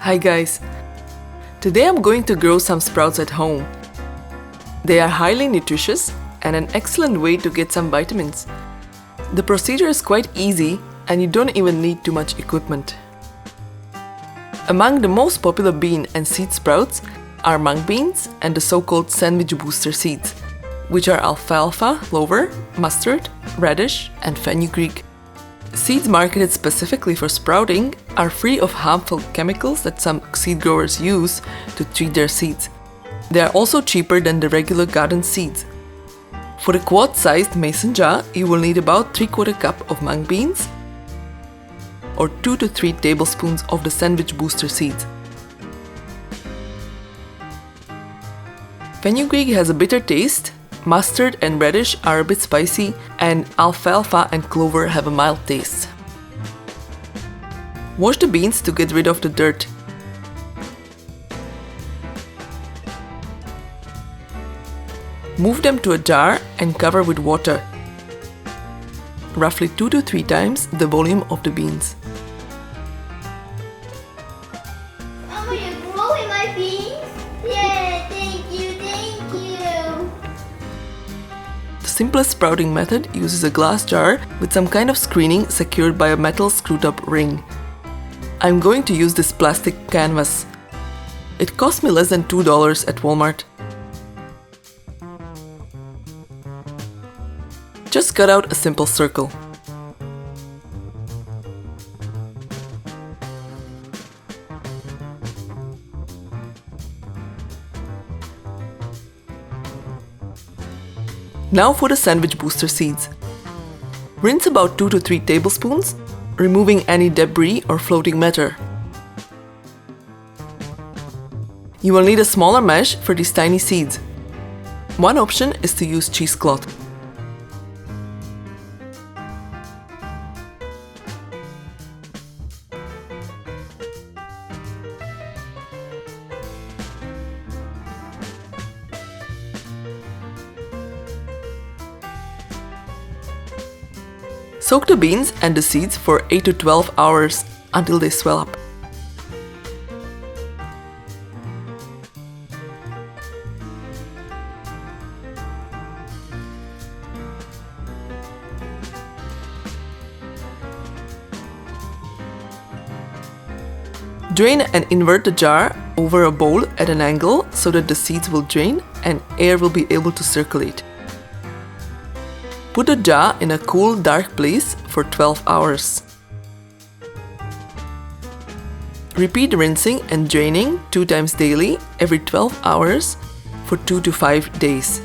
Hi guys! Today I'm going to grow some sprouts at home. They are highly nutritious and an excellent way to get some vitamins. The procedure is quite easy and you don't even need too much equipment. Among the most popular bean and seed sprouts are mung beans and the so-called sandwich booster seeds, which are alfalfa, clover, mustard, radish and fenugreek. Seeds marketed specifically for sprouting are free of harmful chemicals that some seed growers use to treat their seeds. They are also cheaper than the regular garden seeds. For the quart-sized mason jar, you will need about 3/4 cup of mung beans or 2 to 3 tablespoons of the sandwich booster seeds. Fenugreek has a bitter taste. Mustard and radish are a bit spicy, and alfalfa and clover have a mild taste. Wash the beans to get rid of the dirt. Move them to a jar and cover with water, roughly 2 to 3 times the volume of the beans. Mama, you're growing my beans? Yeah, thank you. The simplest sprouting method uses a glass jar with some kind of screening secured by a metal screwed-up ring. I'm going to use this plastic canvas. It cost me less than $2 at Walmart. Just cut out a simple circle. Now for the sandwich booster seeds. Rinse about 2 to 3 tablespoons, removing any debris or floating matter. You will need a smaller mesh for these tiny seeds. One option is to use cheesecloth. Soak the beans and the seeds for 8 to 12 hours until they swell up. Drain and invert the jar over a bowl at an angle so that the seeds will drain and air will be able to circulate. Put the jar in a cool, dark place for 12 hours. Repeat rinsing and draining 2 times daily every 12 hours for 2 to 5 days.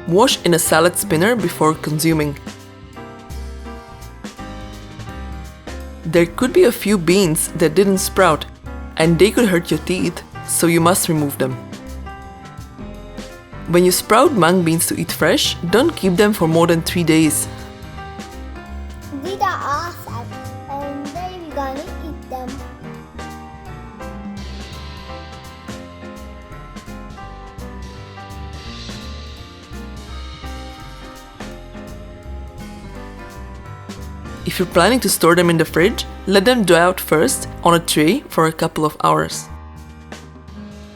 Wash in a salad spinner before consuming. There could be a few beans that didn't sprout, and they could hurt your teeth, so you must remove them. When you sprout mung beans to eat fresh, don't keep them for more than 3 days. These are awesome, and then we're gonna eat them. If you're planning to store them in the fridge, let them dry out first on a tray for a couple of hours.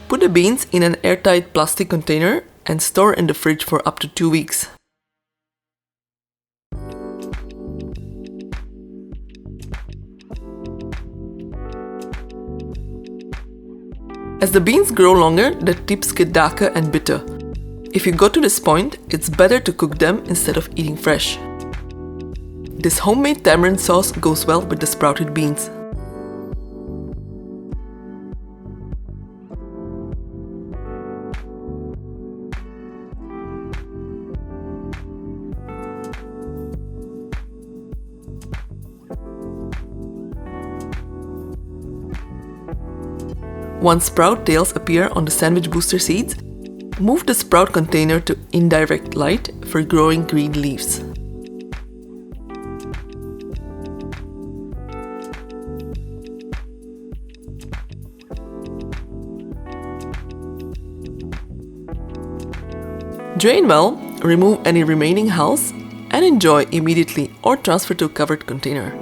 Put the beans in an airtight plastic container and store in the fridge for up to 2 weeks. As the beans grow longer, the tips get darker and bitter. If you got to this point, it's better to cook them instead of eating fresh. This homemade tamarind sauce goes well with the sprouted beans. Once sprout tails appear on the sandwich booster seeds, move the sprout container to indirect light for growing green leaves. Drain well, remove any remaining hulls, and enjoy immediately or transfer to a covered container.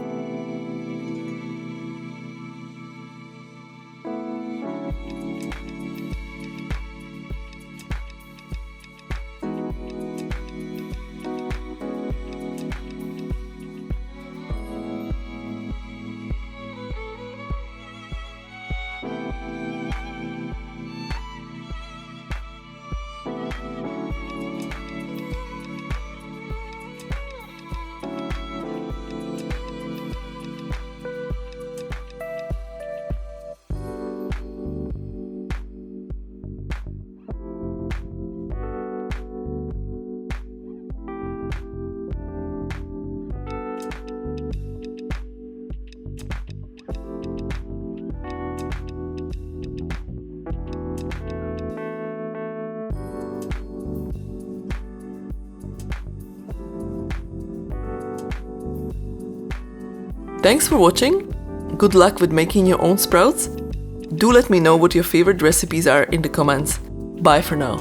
Thanks for watching. Good luck with making your own sprouts. Do let me know what your favorite recipes are in the comments. Bye for now.